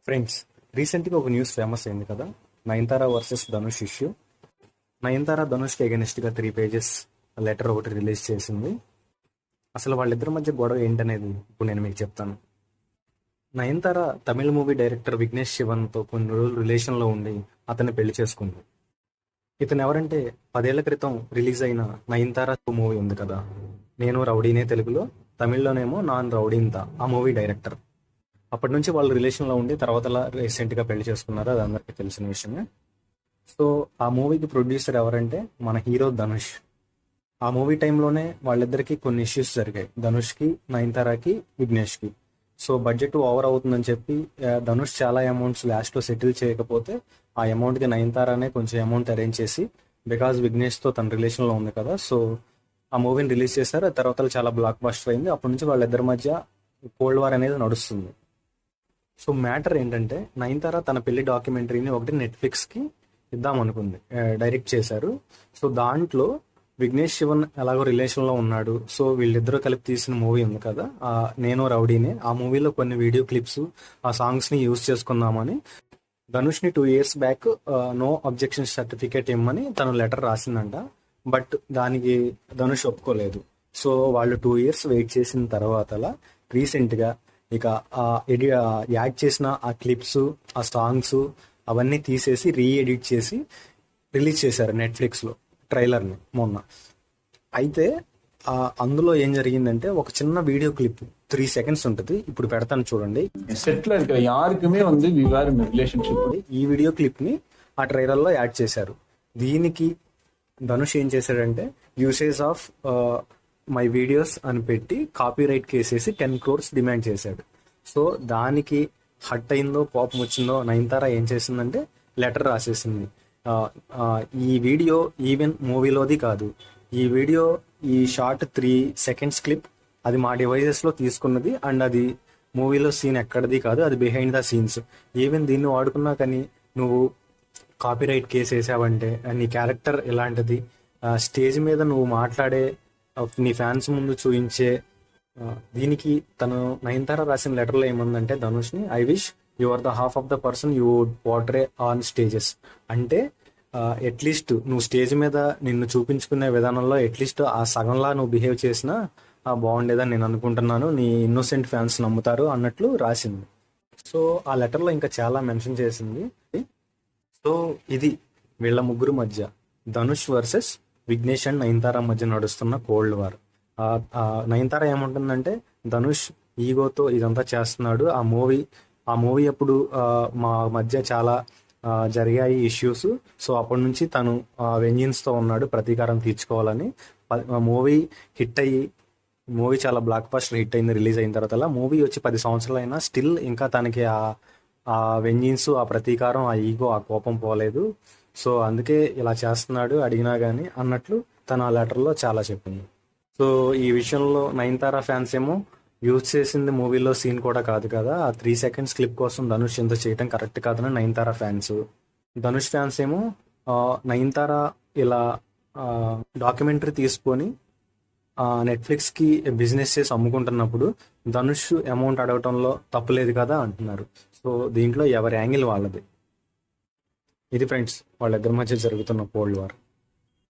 Friends, రీసెంట్గా ఒక news famous అయింది కదా, నయనతార వర్సెస్ ధనుష్ ఇష్యూ. నయనతార ధనుష్కి అగెనిస్ట్గా 3 pages లెటర్ ఒకటి రిలీజ్ చేసింది. అసలు వాళ్ళిద్దరి మధ్య గొడవ ఏంటనేది ఇప్పుడు నేను మీకు చెప్తాను. నయనతార తమిళ మూవీ డైరెక్టర్ విఘ్నేష్ శివన్తో కొన్ని రోజులు రిలేషన్లో ఉండి అతన్ని పెళ్లి చేసుకుంది. ఇతను ఎవరంటే 10 ఏళ్ల క్రితం రిలీజ్ అయిన నయనతార మూవీ ఉంది కదా, నేను రౌడీనే తెలుగులో, తమిళ్లోనేమో నాన్ రౌడీంత, ఆ మూవీ డైరెక్టర్. అప్పటి నుంచి వాళ్ళు రిలేషన్లో ఉండి తర్వాత రీసెంట్గా పెళ్లి చేసుకున్నారు, అది అందరికీ తెలిసిన విషయమే. సో ఆ మూవీకి ప్రొడ్యూసర్ ఎవరంటే మన హీరో ధనుష్. ఆ మూవీ టైంలోనే వాళ్ళిద్దరికి కొన్ని ఇష్యూస్ జరిగాయి, ధనుష్కి, నయనతారకి, విఘ్నేష్కి. సో బడ్జెట్ ఓవర్ అవుతుందని చెప్పి ధనుష్ చాలా అమౌంట్స్ లాస్ట్లో సెటిల్ చేయకపోతే ఆ అమౌంట్కి నయనతారనే కొంచెం అమౌంట్ అరేంజ్ చేసి, బికాజ్ విఘ్నేష్తో తన రిలేషన్లో ఉంది కదా, సో ఆ మూవీని రిలీజ్ చేశారు. ఆ తర్వాత చాలా బ్లాక్ బస్టర్ అయింది. అప్పటి నుంచి వాళ్ళిద్దరి మధ్య కోల్డ్ వార్ అనేది నడుస్తుంది. సో మ్యాటర్ ఏంటంటే, నయనతార తన పెళ్లి డాక్యుమెంటరీని ఒకటి నెట్ఫ్లిక్స్కి ఇద్దామనుకుంది, డైరెక్ట్ చేశారు. సో దాంట్లో విఘ్నేష్ శివన్ ఎలాగో రిలేషన్లో ఉన్నాడు, సో వీళ్ళిద్దరూ కలిపి తీసిన మూవీ ఉంది కదా, నేను రౌడీనే, ఆ మూవీలో కొన్ని వీడియో క్లిప్స్, ఆ సాంగ్స్ని యూజ్ చేసుకుందామని ధనుష్ని 2 years back no objection certificate ఇమ్మని తను లెటర్ రాసిందంట. బట్ దానికి ధనుష్ ఒప్పుకోలేదు. సో వాళ్ళు 2 years వెయిట్ చేసిన తర్వాత రీసెంట్గా ఇక యాడ్ చేసిన ఆ క్లిప్స్, ఆ సాంగ్స్ అవన్నీ తీసేసి రీఎడిట్ చేసి రిలీజ్ చేశారు నెట్ఫ్లిక్స్లో ట్రైలర్ని మొన్న. అయితే అందులో ఏం జరిగిందంటే, ఒక చిన్న వీడియో క్లిప్ 3 seconds ఉంటుంది, ఇప్పుడు పెడతాను చూడండి. செட்ல இருக்கிற யாருக்குமே வந்து வி ஆர் இன் ரிலேஷன்ஷிப். ఈ వీడియో క్లిప్ని ఆ ట్రైలర్లో యాడ్ చేశారు. దీనికి ధనుష్ ఏం చేశాడంటే, యూసేజ్ ఆఫ్ మై వీడియోస్ అని పెట్టి కాపీరైట్ కేసేసి 10 crores డిమాండ్ చేశాడు. సో దానికి హట్ అయిందో కోపం వచ్చిందో నయనతార ఏం చేసిందంటే లెటర్ రాసేసింది. ఈ వీడియో ఈవెన్ మూవీలోది కాదు, ఈ వీడియో, ఈ షార్ట్ 3 seconds క్లిప్ అది మా డివైజెస్లో తీసుకున్నది, అండ్ అది మూవీలో సీన్ ఎక్కడిది కాదు, అది బిహైండ్ ద సీన్స్. ఈవెన్ దీన్ని వాడుకున్నా కానీ నువ్వు కాపీరైట్ కేసు వేసావంటే, నీ క్యారెక్టర్ ఇలాంటిది, స్టేజ్ మీద నువ్వు మాట్లాడే, నీ ఫ్యాన్స్ ముందు చూపించే, దీనికి తను నయనతార రాసిన లెటర్లో ఏముందంటే ధనుష్ని, I wish you are the half of the person you would portray on stages. అంటే అట్లీస్ట్ నువ్వు స్టేజ్ మీద నిన్ను చూపించుకునే విధానంలో అట్లీస్ట్ ఆ సగంలా నువ్వు బిహేవ్ చేసినా బాగుండేదని నేను అనుకుంటున్నాను, నీ ఇన్నోసెంట్ ఫ్యాన్స్ నమ్ముతారు అన్నట్లు రాసింది. సో ఆ లెటర్లో ఇంకా చాలా మెన్షన్ చేసింది. సో ఇది వీళ్ళ ముగ్గురు మధ్య, ధనుష్ వర్సెస్ విఘ్నేష్ అండ్ నయనతార మధ్య నడుస్తున్న కోల్డ్ వార్. నయనతార ఏముంటుందంటే, ధనుష్ ఈగోతో ఇదంతా చేస్తున్నాడు, ఆ మూవీ అప్పుడు మా మధ్య చాలా జరిగాయి ఇష్యూస్, సో అప్పటి నుంచి తను వెంజిన్స్తో ఉన్నాడు, ప్రతీకారం తీర్చుకోవాలని. మూవీ హిట్ అయ్యి, మూవీ చాలా బ్లాక్ బస్టర్ హిట్ అయింది రిలీజ్ అయిన తర్వాత. మూవీ వచ్చి 10 సంవత్సరాలు అయినా స్టిల్ ఇంకా తనకి ఆ వెంజిన్స్, ఆ ప్రతీకారం, ఆ ఈగో, ఆ కోపం పోలేదు. సో అందుకే ఇలా చేస్తున్నాడు అడిగినా కానీ అన్నట్లు తను ఆ లెటర్లో చాలా చెప్పింది. సో ఈ విషయంలో నయనతార ఫ్యాన్స్ ఏమో యూజ్ చేసింది మూవీలో సీన్ కూడా కాదు కదా, ఆ 3 seconds క్లిప్ కోసం ధనుష్ ఎంత చేయటం కరెక్ట్ కాదని నయనతార ఫ్యాన్స్. ధనుష్ ఫ్యాన్స్ ఏమో నయనతార ఇలా డాక్యుమెంటరీ తీసుకొని నెట్ఫ్లిక్స్కి బిజినెస్ చేసి అమ్ముకుంటున్నప్పుడు ధనుష్ అమౌంట్ అడగటంలో తప్పులేదు కదా అంటున్నారు. సో దీంట్లో ఎవరి యాంగిల్ వాళ్ళది. ఇది ఫ్రెండ్స్, వాళ్ళిద్దరి మధ్య జరుగుతున్న కోల్డ్ వార్.